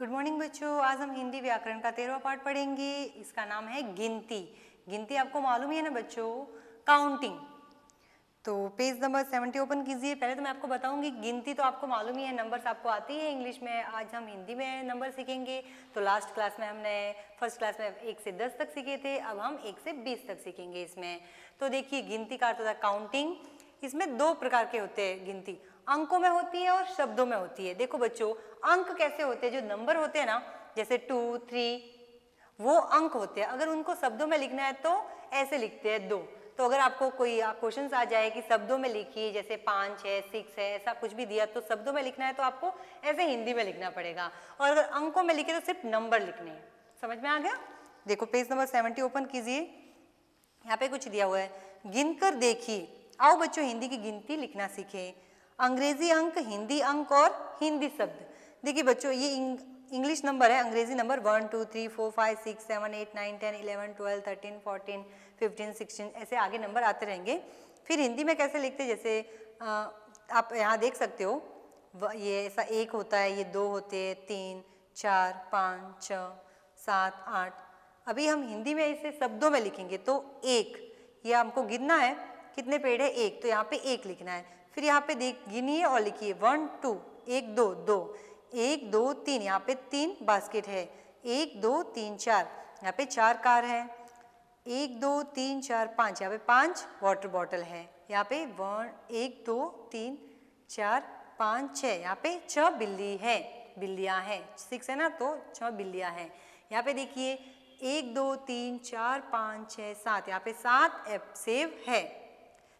Good morning बच्चों। आज हम हिंदी व्याकरण का 13वां पार्ट पढ़ेंगे। इसका नाम है गिनती। गिनती आपको मालूम ही है ना बच्चों, काउंटिंग। तो पेज नंबर 70 ओपन कीजिए। पहले तो मैं आपको बताऊंगी, गिनती तो आपको मालूम ही है, नंबर्स आपको आती है इंग्लिश में। आज हम हिंदी में नंबर सीखेंगे। तो लास्ट क्लास में हमने फर्स्ट क्लास में 1 से 10 तक सीखे थे, अब हम 1 से 20 तक सीखेंगे इसमें। तो देखिए, गिनती का अर्थ होता है काउंटिंग। इसमें दो प्रकार के होते हैं गिनती, अंकों में होती है और शब्दों में होती है। देखो बच्चों, अंक कैसे होते हैं, जो नंबर होते हैं ना, जैसे 2, 3, वो अंक होते हैं। अगर उनको शब्दों में लिखना है तो ऐसे लिखते हैं 2। तो अगर आपको कोई क्वेश्चन आ जाए कि शब्दों में लिखिए, जैसे 5 है, 6 है, ऐसा कुछ भी दिया, तो शब्दों में लिखना है तो आपको ऐसे हिंदी में लिखना पड़ेगा। और अगर अंकों में लिखे तो सिर्फ नंबर लिखने हैं। समझ में आ गया? देखो पेज नंबर 70 ओपन कीजिए। यहाँ पे कुछ दिया हुआ है, गिनकर देखिए। आओ बच्चों, हिंदी की गिनती लिखना सीखें। अंग्रेजी अंक, हिंदी अंक और हिंदी शब्द। देखिए बच्चों, ये इंग्लिश नंबर है, अंग्रेजी नंबर 1 2 3 4 5 6 7 8 9 10 11 12 13 14 15 16 ऐसे आगे नंबर आते रहेंगे। फिर हिंदी में कैसे लिखते हैं, जैसे आप यहाँ देख सकते हो, ये ऐसा 1 होता है, ये 2 होते हैं, 3 4 5 6 7 8। अभी हम हिंदी में इसे शब्दों में लिखेंगे तो 1, ये हमको गिनना है, कितने पेड़ है 1, तो यहाँ पे 1 लिखना है। फिर यहाँ पे देख गिनिए और लिखिए 1 2 1 2 2 1 2 3, यहाँ पे 3 बास्केट है, 1 2 3 4, यहाँ पे 4 कार है, 1 2 3 4 5, यहाँ पे 5 वाटर बॉटल है, यहाँ पे 1 2 3 4 5 6, यहाँ पे 6 बिल्ली है, बिल्लियाँ हैं, 6 है ना, तो 6 बिल्लियाँ हैं। यहाँ पे देखिए 1 2 3 4 5 6 7, यहाँ पे 7 सेब है।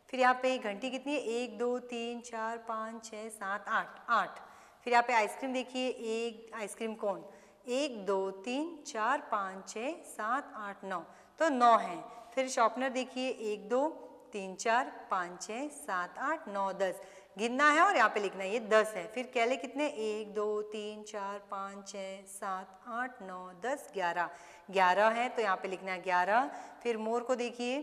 फिर यहाँ पे घंटी कितनी है, 1 2 3 4 5 6 7 8। फिर यहाँ पे आइसक्रीम देखिए, एक आइसक्रीम कोन, 1 2 3 4 5 6 7 8 9, तो 9 है। फिर शॉर्पनर देखिए, 1 2 3 4 5 6 7 8 9 10, गिनना है और यहाँ पे लिखना है, ये 10 है। फिर केले कितने, 1 2 3 4 5 6 7 8 9 10 11, 11 है, तो यहाँ पे लिखना है 11। फिर मोर को देखिए,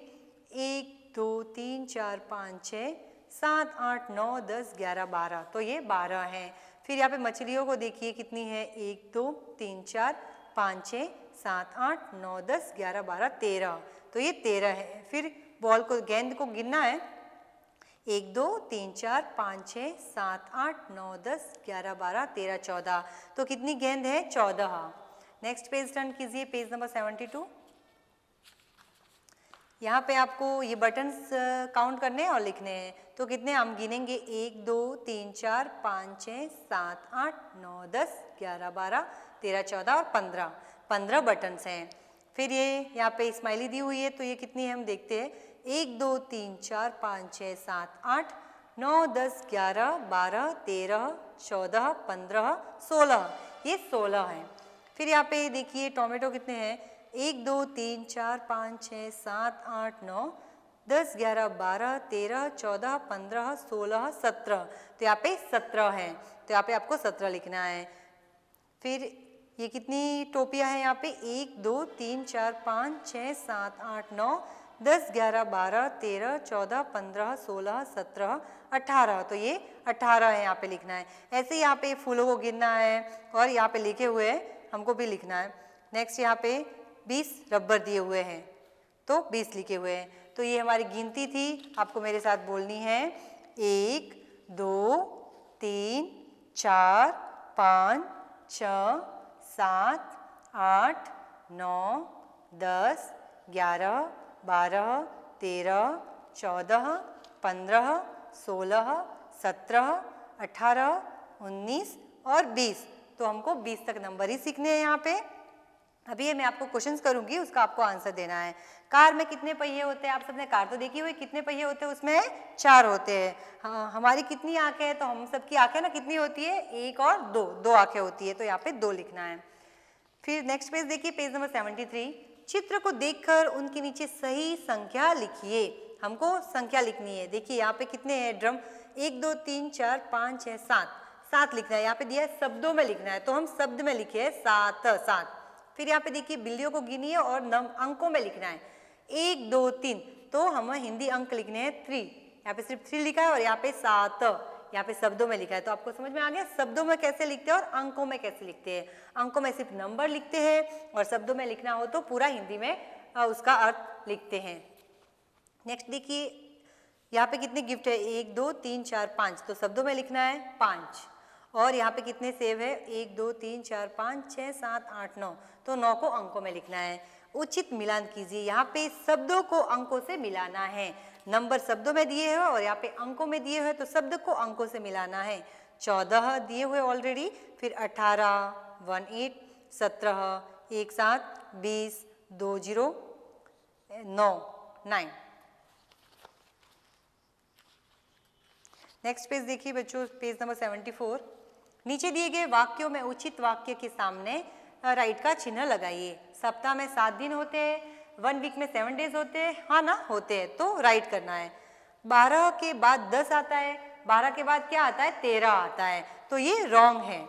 1 2 3 4 5 6 7 8 9 10 11 12, तो ये 12 है। फिर यहाँ पे मछलियों को देखिए कितनी है, 1 2 3 4 5 6 7 8 9 10 11 12 13, तो ये 13 है। फिर बॉल को, गेंद को गिनना है, 1 2 3 4 5 6 7 8 9 10 11 12 13 14, तो कितनी गेंद है, 14। नेक्स्ट पेज टर्न कीजिए, पेज नंबर 72। यहाँ पे आपको ये बटन्स काउंट करने हैं और लिखने हैं। तो कितने हम गिनेंगे, 1 2 3 4 5 6 7 8 9 10 11 12 13 14 और 15, 15 बटन्स हैं। फिर ये यहाँ पे स्माइली दी हुई है, तो ये कितनी है हम देखते हैं, 1 2 3 4 5 6 7 8 9 10 11 12 13 14 15 16, ये 16 है। फिर यहाँ पे देखिए टोमेटो कितने हैं, 1 2 3 4 5 6 7 8 9 10 11 12 13 14 15 16 17, तो यहाँ पे 17 है, तो यहाँ पे आपको 17 लिखना है। फिर ये कितनी टोपियाँ हैं यहाँ पे, 1 2 3 4 5 6 7 8 9 10 11 12 13 14 15 16 17 18, तो ये 18 है, यहाँ पे लिखना है। ऐसे ही यहाँ पे फूलों को गिनना है और यहाँ पे लिखे हुए हमको भी लिखना है। नेक्स्ट यहाँ पे 20 रबर दिए हुए हैं, तो 20 लिखे हुए हैं। तो ये हमारी गिनती थी, आपको मेरे साथ बोलनी है, 1 2 3 4 5 6 7 8 9 10 11 12 13 14 15 16 17 18 19 और 20, तो हमको 20 तक नंबर ही सीखने हैं यहाँ पे। अभी ये मैं आपको क्वेश्चंस करूंगी, उसका आपको आंसर देना है। कार में कितने पहिए होते हैं, आप सबने कार तो देखी हुई, कितने पहिए होते हैं, उसमें 4 होते हैं। हाँ, हमारी कितनी आंखें हैं, तो हम सबकी आंखें ना कितनी होती है, 1 और 2, 2 आंखें होती है, तो यहाँ पे 2 लिखना है। फिर नेक्स्ट पेज देखिए, पेज नंबर 73। चित्र को देखकर उनके नीचे सही संख्या लिखिए। हमको संख्या लिखनी है। देखिए यहाँ पे कितने हैं ड्रम, 1 2 3 4 5 6 7, 7 लिखना है। यहाँ पे दिया है शब्दों में लिखना है, तो हम शब्द में लिखे 7 7। फिर यहाँ पे देखिए बिल्लियों को गिनिए और अंकों में लिखना है, 1 2 3, तो हमें हिंदी अंक लिखने हैं 3, यहाँ पे सिर्फ 3 लिखा है और यहाँ पे 7, यहाँ पे शब्दों में लिखा है, तो आपको समझ में आ गया शब्दों में कैसे लिखते हैं और अंकों में कैसे लिखते हैं। अंकों में सिर्फ नंबर लिखते हैं और शब्दों में लिखना हो तो पूरा हिंदी में उसका अर्थ लिखते हैं। नेक्स्ट देखिए, यहाँ पे कितने गिफ्ट है, 1 2 3 4 5, तो शब्दों में लिखना है 5। और यहाँ पे कितने सेब है, 1 2 3 4 5 6 7 8 9, तो 9 को अंकों में लिखना है। उचित मिलान कीजिए, यहाँ पे शब्दों को अंकों से मिलाना है। नंबर शब्दों में दिए हुए और यहाँ पे अंकों में दिए हुए, तो शब्द को अंकों से मिलाना है। 14 दिए हुए ऑलरेडी, फिर 18 18 17 17 20 20 9 9। नेक्स्ट पेज देखिए बच्चों, पेज नंबर 74। नीचे दिए गए वाक्यों में उचित वाक्य के सामने राइट का चिन्ह लगाइए। सप्ताह में 7 दिन होते हैं, 1 वीक में 7 डेज होते हैं, हाँ ना, होते हैं, तो राइट करना है। 12 के बाद 10 आता है, 12 के बाद क्या आता है, 13 आता है, तो ये रॉन्ग है।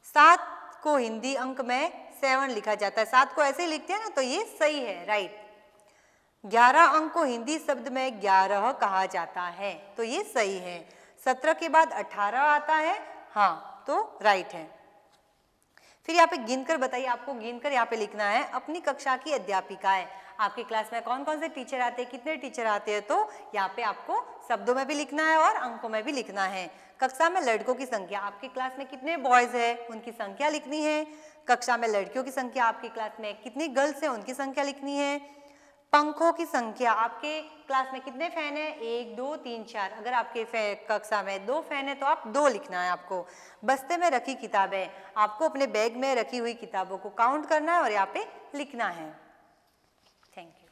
7 को हिंदी अंक में 7 लिखा जाता है, 7 को ऐसे ही लिखते हैं ना, तो ये सही है, राइट। 11 अंक को हिंदी शब्द में 11 कहा जाता है, तो ये सही है। 17 के बाद 18 आता है, हाँ, तो राइट है। फिर यहाँ पे गिनकर बताइए, आपको गिनकर यहाँ पे लिखना है अपनी कक्षा की अध्यापिकाएं। आपकी क्लास में कौन कौन से टीचर आते हैं, कितने टीचर आते हैं, तो यहाँ पे आपको शब्दों में भी लिखना है और अंकों में भी लिखना है। कक्षा में लड़कों की संख्या, आपकी क्लास में कितने बॉयज है उनकी संख्या लिखनी है। कक्षा में लड़कियों की संख्या, आपकी क्लास में कितनी गर्ल्स है उनकी संख्या लिखनी है। पंखों की संख्या, आपके क्लास में कितने फैन है, 1 2 3 4, अगर आपके कक्षा में 2 फैन है तो आप 2 लिखना है आपको। बस्ते में रखी किताबें, आपको अपने बैग में रखी हुई किताबों को काउंट करना है और यहाँ पे लिखना है। Thank you.